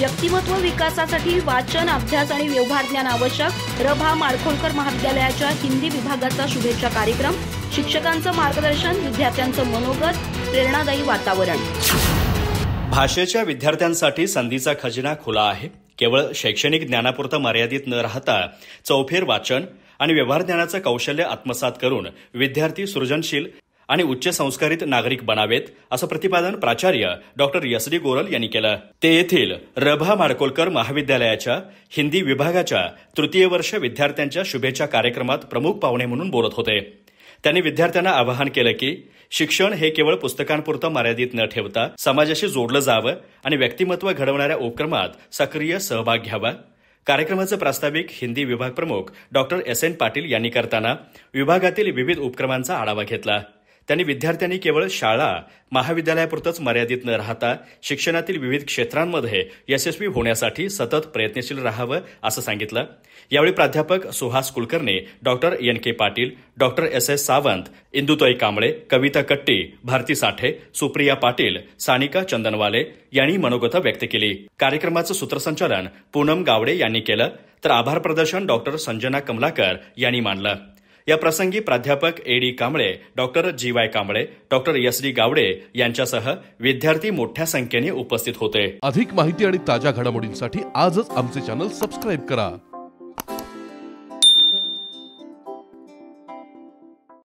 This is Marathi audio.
व्यक्तिमत्व विकासासाठी वाचन, अभ्यास आणि व्यवहार ज्ञान आवश्यक. रभा माडखोलकर महाविद्यालयाच्या हिंदी विभागाचा शुभेच्छा कार्यक्रम. शिक्षकांचं मार्गदर्शन, विद्यार्थ्यांचं मनोगत, प्रेरणादायी वातावरण. भाषेच्या विद्यार्थ्यांसाठी संधीचा खजिना खुला आहे. केवळ शैक्षणिक ज्ञानापुरतं मर्यादित न राहता चौफेर वाचन आणि व्यवहार ज्ञानाचं कौशल्य आत्मसात करून विद्यार्थी सृजनशील आणि उच्च संस्कारित नागरिक बनावेत, असं प्रतिपादन प्राचार्य डॉक्टर एस.डी. गोरल यांनी केलं. ते येथील रभा माडखोलकर महाविद्यालयाच्या हिंदी विभागाच्या तृतीय वर्ष विद्यार्थ्यांच्या शुभेच्छा कार्यक्रमात प्रमुख पाहुणे म्हणून बोलत होते. त्यांनी विद्यार्थ्यांना आवाहन केलं की शिक्षण हे केवळ पुस्तकांपुरतं मर्यादित न ठेवता समाजाशी जोडलं जावं आणि व्यक्तिमत्व घडवणाऱ्या उपक्रमात सक्रिय सहभाग घ्यावा. कार्यक्रमाचे प्रास्ताविक हिंदी विभाग प्रमुख डॉक्टर एस.एन. पाटील यांनी करताना विभागातील विविध उपक्रमांचा आढावा घेतला. त्यांनी विद्यार्थ्यांनी केवळ शाळा महाविद्यालयापुरतंच मर्यादित न राहता शिक्षणातील विविध क्षेत्रांमध्ये यशस्वी होण्यासाठी सतत प्रयत्नशील राहावं असं सांगितलं. यावेळी प्राध्यापक सुहास कुलकर्णी, डॉक्टर एन के पाटील, डॉक्टर एस.एस. सावंत, इंदुताई कांबळे, कविता कट्टी, भारती साठे, सुप्रिया पाटील, सानिका चंदनवाले यांनी मनोगत व्यक्त केली. कार्यक्रमाचं सूत्रसंचालन पूनम गावडे यांनी केलं, तर आभार प्रदर्शन डॉक्टर संजना कमलाकर यांनी मानलं. या प्रसंगी प्राध्यापक A D. Kamble, doctor G Y. Kamble, doctor S D. Gawade यांच्यासह विद्यार्थी मोठ्या संख्येने उपस्थित होते. अधिक माहिती आणि ताज्या घडामोडींसाठी आजच आमचे चॅनल सबस्क्राईब करा.